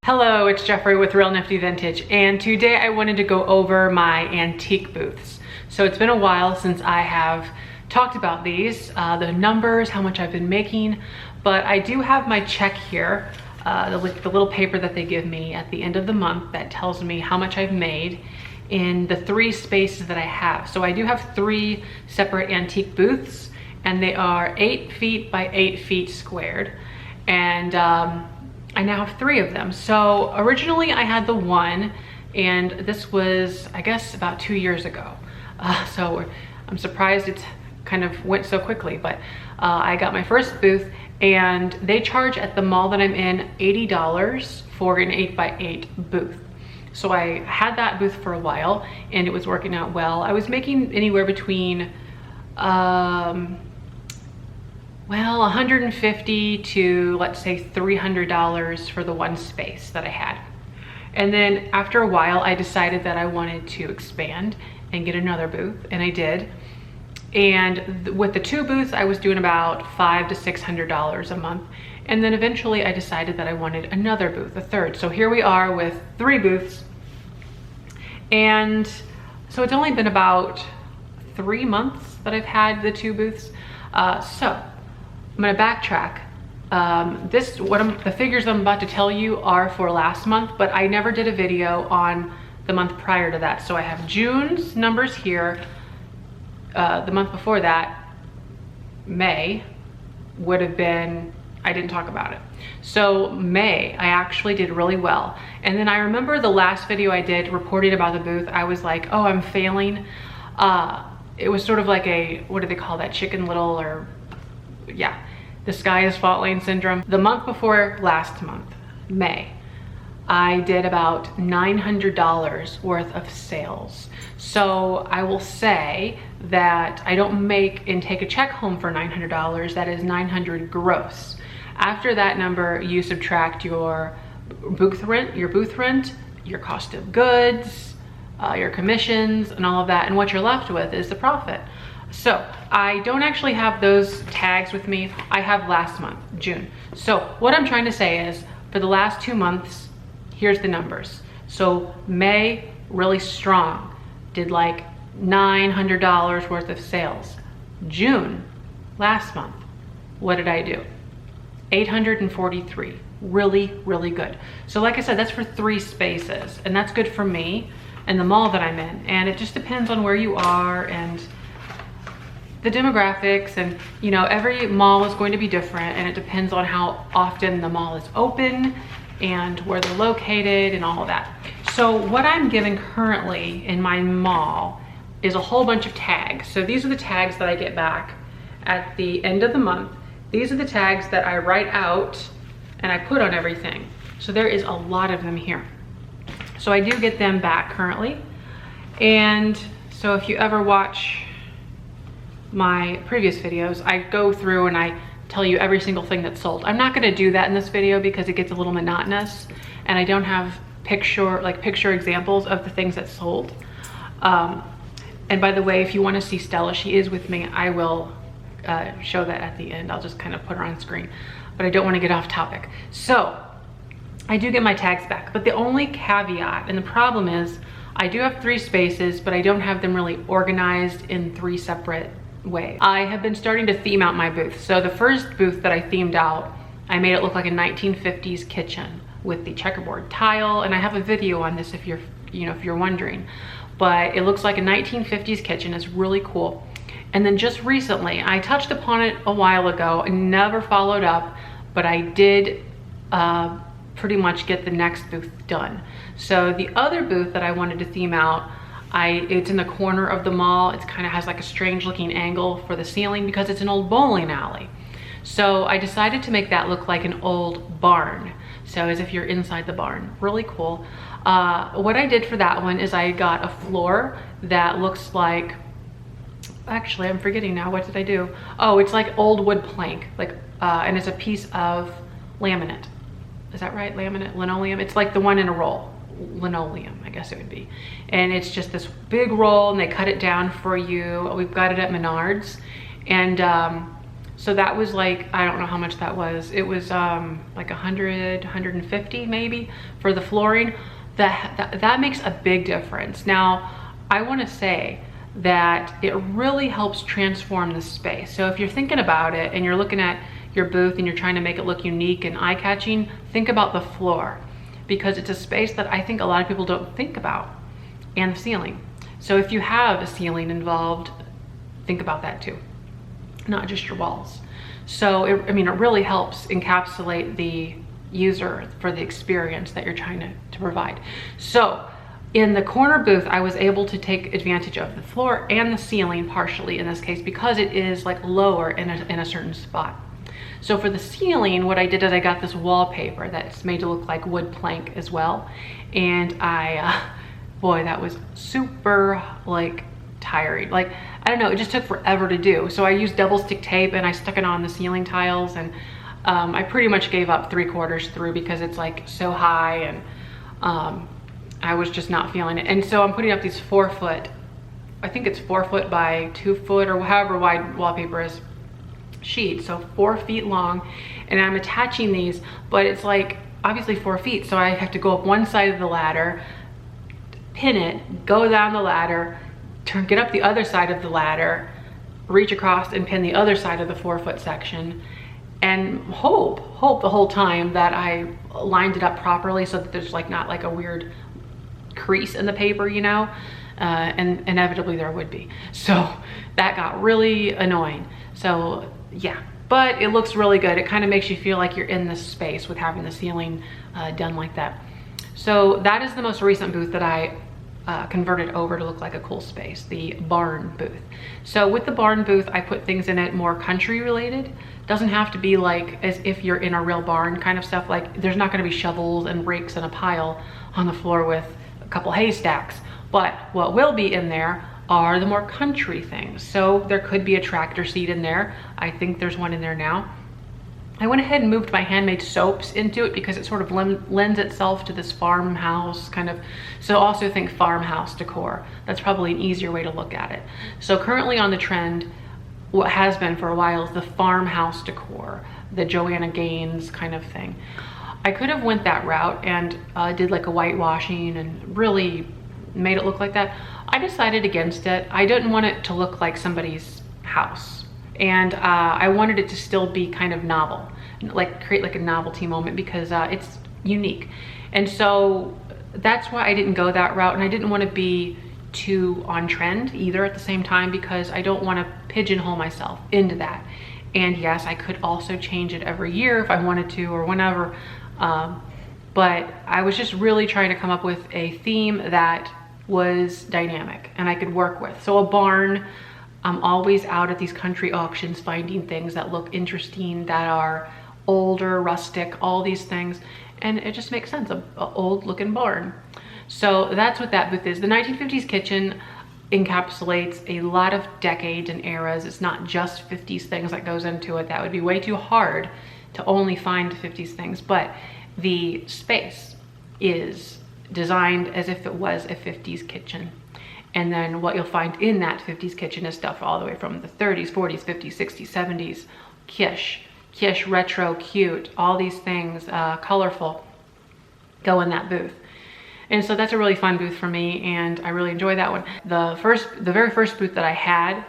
Hello, it's Jeffrey with Real Nifty Vintage, and today I wanted to go over my antique booths. So it's been a while since I have talked about these, the numbers, how much I've been making, but I do have my check here, the little paper that they give me at the end of the month that tells me how much I've made in the 3 spaces that I have. So I do have 3 separate antique booths, and they are 8 feet by 8 feet squared, and I now have 3 of them. So originally I had the one, and this was, I guess, about 2 years ago. So I'm surprised it kind of went so quickly, but I got my first booth, and they charge at the mall that I'm in $80 for an 8 by 8 booth. So I had that booth for a while, and it was working out well. I was making anywhere between well, $150 to, let's say, $300 for the one space that I had. And then after a while, I decided that I wanted to expand and get another booth, and I did. And with the 2 booths, I was doing about $500 to $600 a month. And then eventually I decided that I wanted another booth, a third. So here we are with 3 booths. And so it's only been about 3 months that I've had the 2 booths. So I'm gonna backtrack. The figures I'm about to tell you are for last month, but I never did a video on the month prior to that. So I have June's numbers here. The month before that, May, would have been, I didn't talk about it. So May, I actually did really well. And then I remember the last video I did reporting about the booth, I was like, oh, I'm failing. It was sort of like a, what do they call that, Chicken Little, or yeah, the sky is falling syndrome. The month before last month, May, I did about $900 worth of sales. So I will say that I don't make and take a check home for $900. That is $900 gross. After that number, you subtract your booth rent, your cost of goods, your commissions, and all of that, and what you're left with is the profit. So I don't actually have those tags with me. I have last month, June. So what I'm trying to say is, for the last 2 months, here's the numbers. So May, really strong, did like $900 worth of sales. June, last month, what did I do? 843, really, really good. So like I said, that's for 3 spaces, and that's good for me and the mall that I'm in. And it just depends on where you are and the demographics, and you know, every mall is going to be different, and it depends on how often the mall is open and where they're located and all of that. So what I'm giving currently in my mall is a whole bunch of tags. So these are the tags that I get back at the end of the month. These are the tags that I write out and I put on everything. So there is a lot of them here. So I do get them back currently. And so if you ever watch my previous videos, I go through and I tell you every single thing that's sold. I'm not gonna do that in this video because it gets a little monotonous, and I don't have picture examples of the things that sold. And by the way, if you wanna see Stella, she is with me. I will show that at the end. I'll just kind of put her on screen, but I don't wanna get off topic. So I do get my tags back, but the only caveat, and the problem is, I do have 3 spaces, but I don't have them really organized in 3 separate way. I have been starting to theme out my booth. So the first booth that I themed out, I made it look like a 1950s kitchen with the checkerboard tile, and I have a video on this if you're wondering. But it looks like a 1950s kitchen. It's really cool. And then just recently, I touched upon it a while ago and never followed up, but I did pretty much get the next booth done. So the other booth that I wanted to theme out, it's in the corner of the mall. It kind of has like a strange looking angle for the ceiling because it's an old bowling alley. So I decided to make that look like an old barn. So as if you're inside the barn, really cool. What I did for that one is I got a floor that looks like, actually I'm forgetting now, what did I do? Oh, it's like old wood plank, like, and it's a piece of laminate. Is that right? Laminate, linoleum? It's like the one in a roll. Linoleum, I guess it would be. And it's just this big roll, and they cut it down for you. We've got it at Menards. And So that was like, I don't know how much that was. It was like 100, 150 maybe for the flooring. That makes a big difference. Now, I want to say that it really helps transform the space. So if you're thinking about it and you're looking at your booth and you're trying to make it look unique and eye-catching, think about the floor, because it's a space that I think a lot of people don't think about, and the ceiling. So if you have a ceiling involved, think about that too, not just your walls. So it really helps encapsulate the user for the experience that you're trying to provide. So in the corner booth, I was able to take advantage of the floor and the ceiling partially in this case, because it is like lower in a certain spot. So for the ceiling, what I did is I got this wallpaper that's made to look like wood plank as well. And boy, that was super like tiring. Like, I don't know, it just took forever to do. So I used double stick tape and I stuck it on the ceiling tiles, and I pretty much gave up 3/4 through because it's like so high, and I was just not feeling it. And so I'm putting up these 4 foot, I think it's 4 foot by 2 foot or however wide wallpaper is, sheet, so 4 feet long, and I'm attaching these, but it's like obviously 4 feet, so I have to go up one side of the ladder, pin it, go down the ladder, get up the other side of the ladder, reach across and pin the other side of the 4 foot section, and hope the whole time that I lined it up properly so that there's like not like a weird crease in the paper, you know, and inevitably there would be. So that got really annoying. So yeah, but it looks really good. It kind of makes you feel like you're in this space with having the ceiling done like that. So that is the most recent booth that I converted over to look like a cool space, the barn booth. So with the barn booth, I put things in it more country related. Doesn't have to be like as if you're in a real barn kind of stuff. Like there's not going to be shovels and rakes and a pile on the floor with a couple haystacks, but what will be in there are the more country things. So there could be a tractor seat in there. I think there's one in there now. I went ahead and moved my handmade soaps into it because it sort of lends itself to this farmhouse kind of, so also think farmhouse decor. That's probably an easier way to look at it. So currently on the trend, what has been for a while, is the farmhouse decor, the Joanna Gaines kind of thing. I could have went that route and did like a whitewashing and really made it look like that. I decided against it. I didn't want it to look like somebody's house. And I wanted it to still be kind of novel, like create like a novelty moment, because it's unique. And so that's why I didn't go that route, and I didn't want to be too on trend either at the same time, because I don't want to pigeonhole myself into that. And yes, I could also change it every year if I wanted to or whenever. But I was just really trying to come up with a theme that was dynamic and I could work with. So a barn, I'm always out at these country auctions finding things that look interesting, that are older, rustic, all these things. And it just makes sense, an old looking barn. So that's what that booth is. The 1950s kitchen encapsulates a lot of decades and eras. It's not just 50s things that goes into it. That would be way too hard to only find 50s things, but the space is designed as if it was a 50s kitchen. And then what you'll find in that 50s kitchen is stuff all the way from the 30s, 40s, 50s, 60s, 70s, quiche, retro, cute, all these things, colorful, go in that booth. And so that's a really fun booth for me, and I really enjoy that one. The very first booth that I had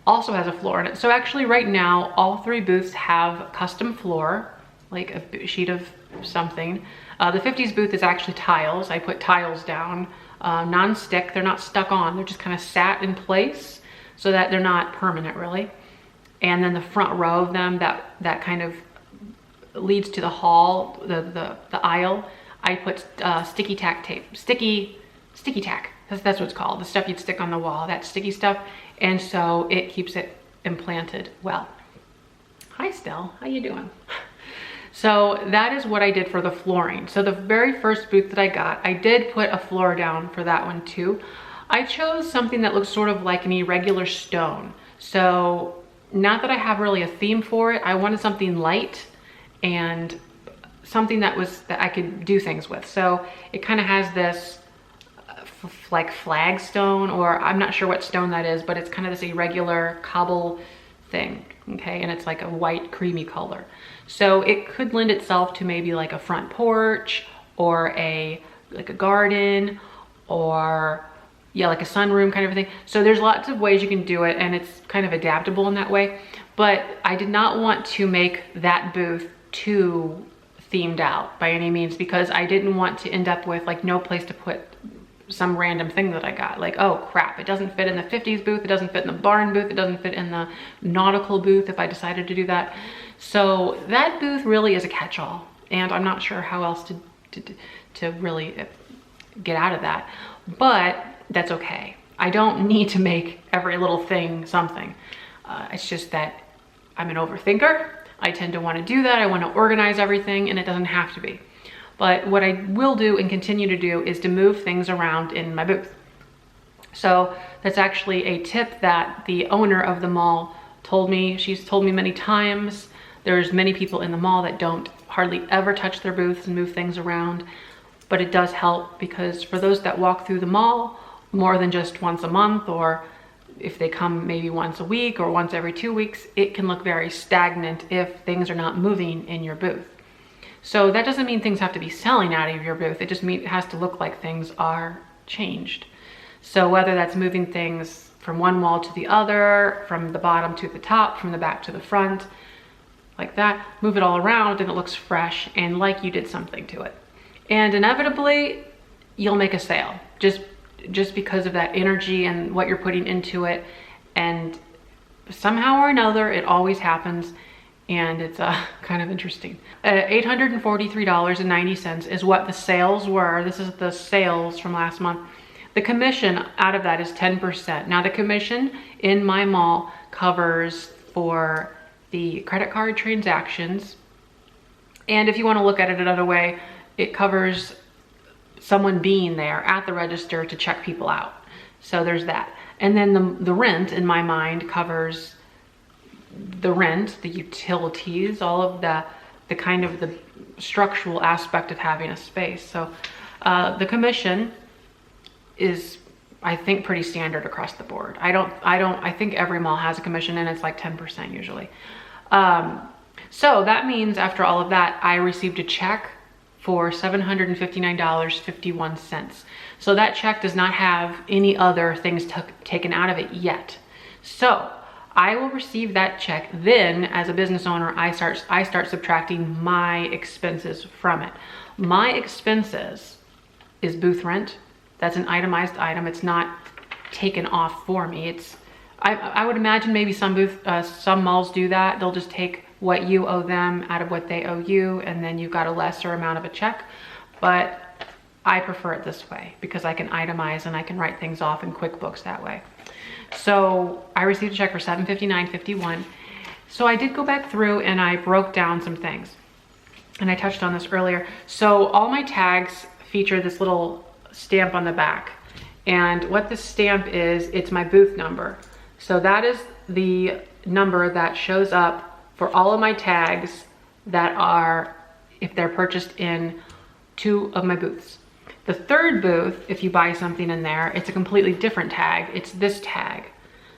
also has a floor in it. So actually right now, all 3 booths have custom floor, like a sheet of something. The 50s booth is actually tiles. I put tiles down, non-stick. They're not stuck on. They're just kind of sat in place so that they're not permanent really. And then the front row of them that kind of leads to the hall, the aisle, I put sticky tack tape, sticky tack. That's what it's called. The stuff you'd stick on the wall, that sticky stuff. And so it keeps it implanted well. Hi, Stell, how you doing? So that is what I did for the flooring. So the very first booth that I got, I did put a floor down for that one too. I chose something that looks sort of like an irregular stone. So not that I have really a theme for it. I wanted something light and something that I could do things with. So it kind of has this like flagstone, or I'm not sure what stone that is, but it's kind of this irregular cobble thing. okay? And it's like a white creamy color. So it could lend itself to maybe like a front porch or like a garden, or yeah, like a sunroom kind of thing. So there's lots of ways you can do it, and it's kind of adaptable in that way. But I did not want to make that booth too themed out by any means, because I didn't want to end up with like no place to put some random thing that I got. Like, oh crap, it doesn't fit in the 50s booth, it doesn't fit in the barn booth, it doesn't fit in the nautical booth if I decided to do that. So that booth really is a catch-all, and I'm not sure how else to really get out of that, but that's okay. I don't need to make every little thing something. It's just that I'm an overthinker. I tend to want to do that. I want to organize everything, and it doesn't have to be. But what I will do and continue to do is to move things around in my booth. So that's actually a tip that the owner of the mall told me. She's told me many times. There's many people in the mall that don't hardly ever touch their booths and move things around, but it does help, because for those that walk through the mall more than just once a month, or if they come maybe once a week or once every 2 weeks, it can look very stagnant if things are not moving in your booth. So that doesn't mean things have to be selling out of your booth. It just means it has to look like things are changed. So whether that's moving things from one wall to the other, from the bottom to the top, from the back to the front, like that, move it all around and it looks fresh and like you did something to it. And inevitably, you'll make a sale just because of that energy and what you're putting into it. And somehow or another, it always happens. And it's kind of interesting. $843.90 is what the sales were. This is the sales from last month. The commission out of that is 10%. Now the commission in my mall covers for the credit card transactions. And if you want to look at it another way, it covers someone being there at the register to check people out. So there's that. And then the rent in my mind covers the rent, the utilities, all of the kind of the structural aspect of having a space. So the commission is, I think, pretty standard across the board. I think every mall has a commission, and it's like 10% usually. So that means after all of that, I received a check for $759.51. So that check does not have any other things taken out of it yet. So I will receive that check. Then as a business owner, I start subtracting my expenses from it. My expenses is booth rent. That's an itemized item. It's not taken off for me. I would imagine maybe some malls do that. They'll just take what you owe them out of what they owe you, and then you've got a lesser amount of a check. But I prefer it this way because I can itemize and I can write things off in QuickBooks that way. So I received a check for $759.51. So I did go back through and I broke down some things, and I touched on this earlier. So all my tags feature this little stamp on the back, and what this stamp is, it's my booth number. So that is the number that shows up for all of my tags that are, if they're purchased in 2 of my booths. The third booth, if you buy something in there, it's a completely different tag. It's this tag.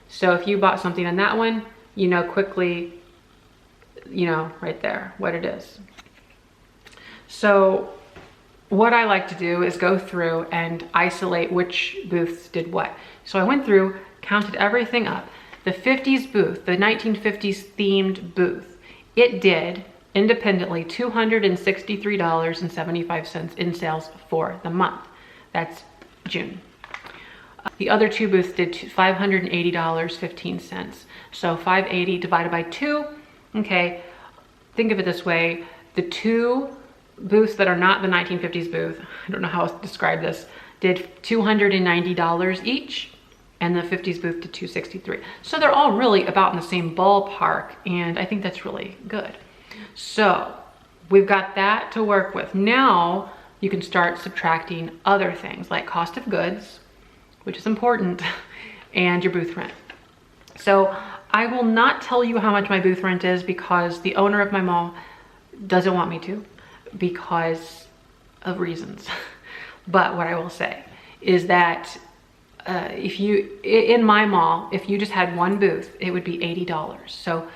So if you bought something in that one, you know quickly, you know, right there, what it is. So what I like to do is go through and isolate which booths did what. So I went through, counted everything up. The 50s booth, the 1950s themed booth, it did independently $263.75 in sales for the month. That's June. The other 2 booths did $580.15. So 580 divided by 2. Okay, think of it this way. The 2 booths that are not the 1950s booth, I don't know how else to describe this, did $290 each, and the 50s booth did $263. So they're all really about in the same ballpark, and I think that's really good. So we've got that to work with. Now you can start subtracting other things like cost of goods, which is important, and your booth rent. So I will not tell you how much my booth rent is because the owner of my mall doesn't want me to, because of reasons. But what I will say is that in my mall, if you just had one booth, it would be $80. So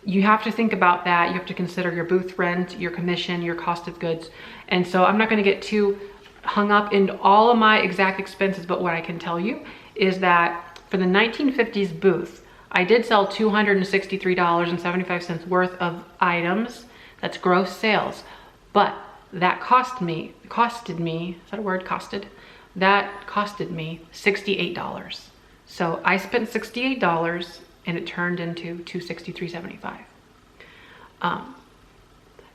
you have to think about that. You have to consider your booth rent, your commission, your cost of goods. And so I'm not gonna get too hung up in all of my exact expenses, but what I can tell you is that for the 1950s booth, I did sell $263.75 worth of items. That's gross sales. But that costed me, is that a word, costed? That costed me $68. So I spent $68 and it turned into $263.75.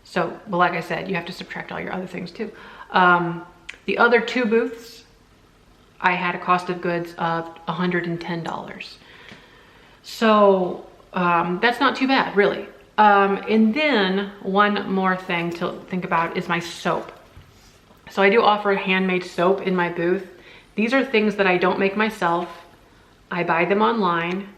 So, well, like I said, you have to subtract all your other things too. The other two booths, I had a cost of goods of $110. So that's not too bad, really. And then one more thing to think about is my soap. So I do offer handmade soap in my booth. These are things that I don't make myself. I buy them online,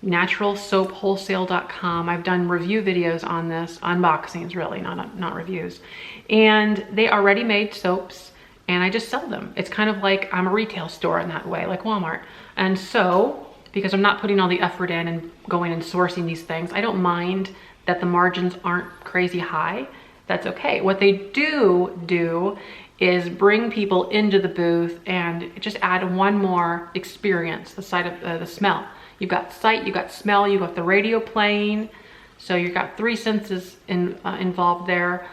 naturalsoapwholesale.com. I've done review videos on this, unboxings really, not reviews. And they are ready-made soaps and I just sell them. It's kind of like I'm a retail store in that way, like Walmart. And so, because I'm not putting all the effort in and going and sourcing these things, I don't mind that the margins aren't crazy high. That's okay. What they do is bring people into the booth and just add one more experience, the sight of the smell. You've got sight, you've got smell, you've got the radio playing. So you've got three senses involved there,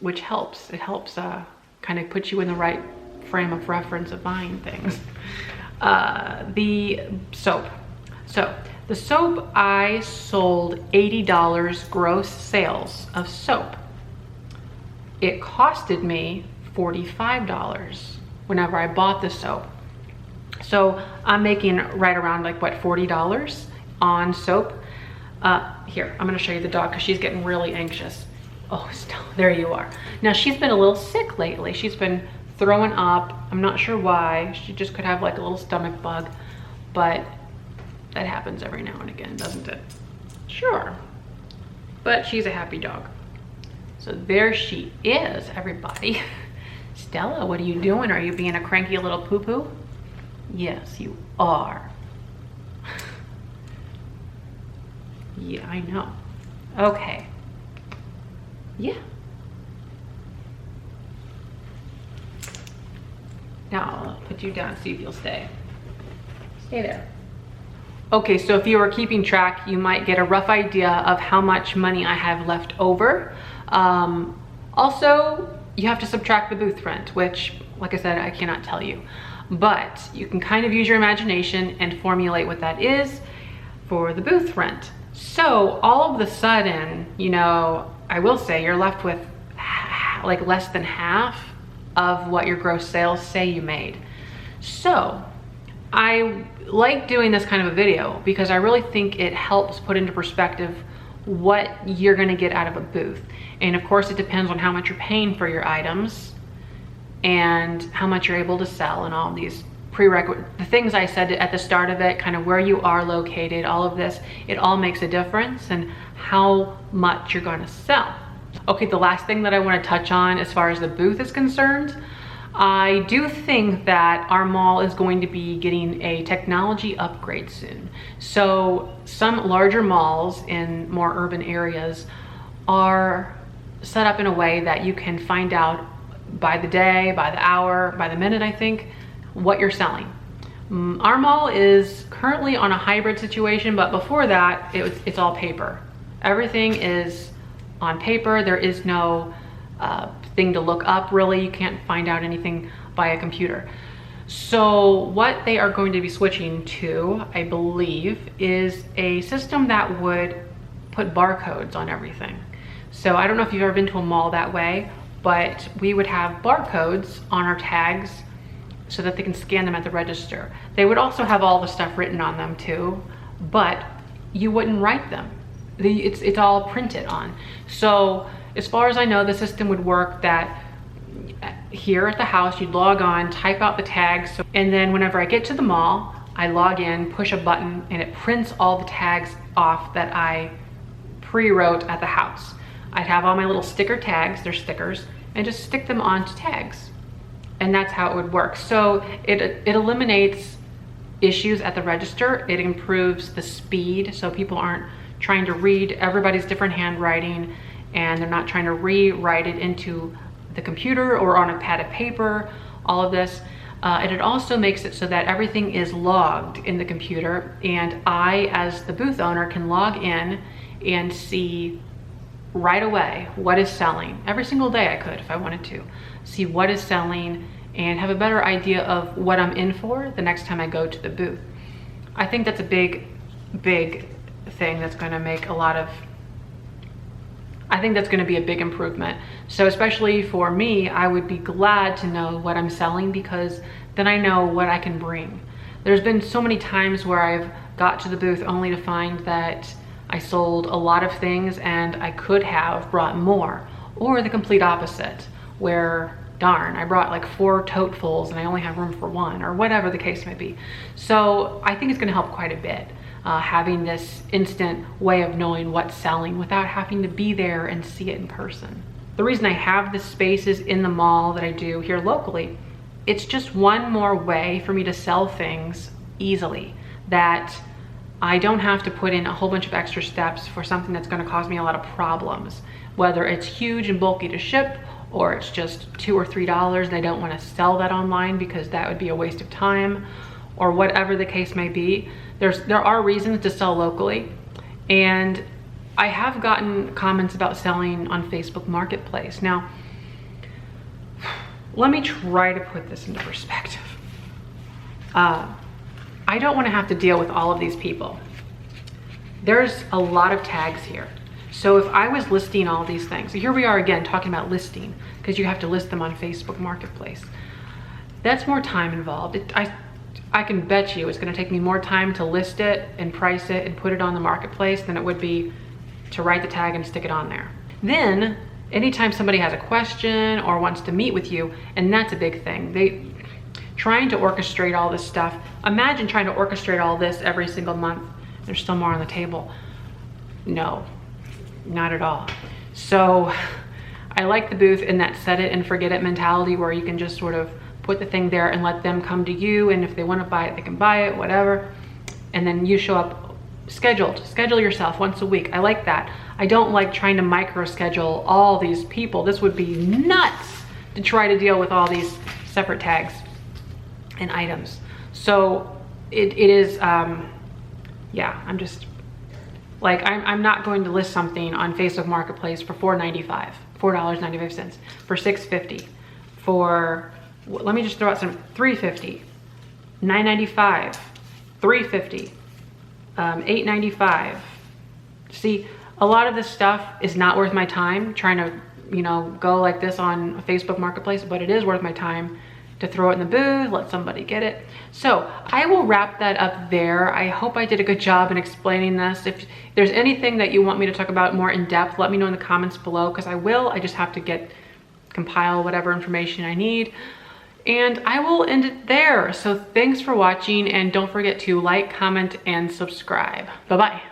which helps. It helps kind of put you in the right frame of reference of buying things. The soap. So the soap, I sold $80 gross sales of soap. It costed me $45 whenever I bought the soap. So I'm making right around like what, $40 on soap. Here, I'm gonna show you the dog because she's getting really anxious. Oh, there you are. Now she's been a little sick lately. She's been throwing up. I'm not sure why. She just could have like a little stomach bug, but that happens every now and again, doesn't it? Sure, but she's a happy dog. So there she is, everybody. Stella, what are you doing? Are you being a cranky little poo-poo? Yes, you are. Yeah, I know. Okay. Yeah. Now I'll put you down, see if you'll stay. Stay there. Okay, so if you were keeping track, you might get a rough idea of how much money I have left over. Also, you have to subtract the booth rent, which, like I said, I cannot tell you. But you can kind of use your imagination and formulate what that is for the booth rent. So all of a sudden, you know, I will say you're left with like less than half of what your gross sales say you made. So I like doing this kind of a video because I really think it helps put into perspective what you're gonna get out of a booth. And of course it depends on how much you're paying for your items and how much you're able to sell and all these prerequisites, the things I said at the start of it, kind of where you are located, all of this, it all makes a difference in how much you're gonna sell. Okay, the last thing that I wanna touch on as far as the booth is concerned, I do think that our mall is going to be getting a technology upgrade soon. So some larger malls in more urban areas are set up in a way that you can find out by the day, by the hour, by the minute, I think, what you're selling. Our mall is currently on a hybrid situation, but before that, it's all paper. Everything is on paper. There is no thing to look up, really. You can't find out anything by a computer. So what they are going to be switching to, I believe, is a system that would put barcodes on everything. So I don't know if you've ever been to a mall that way, but we would have barcodes on our tags so that they can scan them at the register. They would also have all the stuff written on them too, but you wouldn't write them. It's all printed on. So as far as I know, the system would work that here at the house, you'd log on, type out the tags, and then whenever I get to the mall, I log in, push a button, and it prints all the tags off that I pre-wrote at the house. I'd have all my little sticker tags, they're stickers, and just stick them onto tags. And that's how it would work. So it eliminates issues at the register. It improves the speed so people aren't trying to read everybody's different handwriting, and they're not trying to rewrite it into the computer or on a pad of paper, all of this. And it also makes it so that everything is logged in the computer, and I, as the booth owner, can log in and see right away what is selling. Every single day I could, if I wanted to, see what is selling and have a better idea of what I'm in for the next time I go to the booth. I think that's a big thing that's gonna make a lot of, I think that's gonna be a big improvement. So especially for me, I would be glad to know what I'm selling, because then I know what I can bring. There's been so many times where I've got to the booth only to find that I sold a lot of things and I could have brought more, or the complete opposite, where darn, I brought like 4 totefuls and I only have room for 1, or whatever the case may be. So I think it's gonna help quite a bit, having this instant way of knowing what's selling without having to be there and see it in person. The reason I have the spaces in the mall that I do here locally, it's just one more way for me to sell things easily, that I don't have to put in a whole bunch of extra steps for something that's gonna cause me a lot of problems, whether it's huge and bulky to ship, or it's just $2 or $3 and I don't want to sell that online because that would be a waste of time, or whatever the case may be. There are reasons to sell locally, and I have gotten comments about selling on Facebook Marketplace. Now, let me try to put this into perspective. I don't want to have to deal with all of these people. There's a lot of tags here. So if I was listing all these things, so here we are again talking about listing, because you have to list them on Facebook Marketplace. That's more time involved. I can bet you it's going to take me more time to list it and price it and put it on the marketplace than it would be to write the tag and stick it on there. Then anytime somebody has a question or wants to meet with you, and that's a big thing, trying to orchestrate all this stuff. Imagine trying to orchestrate all this every single month. There's still more on the table. No, not at all. So I like the booth in that set it and forget it mentality, where you can just sort of put the thing there and let them come to you, and if they want to buy it, they can buy it, whatever. And then you show up schedule yourself once a week. I like that. I don't like trying to micro schedule all these people. This would be nuts to try to deal with all these separate tags and items. So it is, yeah, I'm just like, I'm not going to list something on Facebook Marketplace for $4.95, $4.95, for $6.50, for, let me just throw out some, $3.50, $9.95, $3.50, $8.95. See, a lot of this stuff is not worth my time trying to, you know, go like this on Facebook Marketplace, but it is worth my time to throw it in the booth, let somebody get it. So I will wrap that up there. I hope I did a good job in explaining this. If there's anything that you want me to talk about more in depth, let me know in the comments below, because I will. I just have to compile whatever information I need. And I will end it there. So thanks for watching, and don't forget to like, comment, and subscribe. Bye-bye.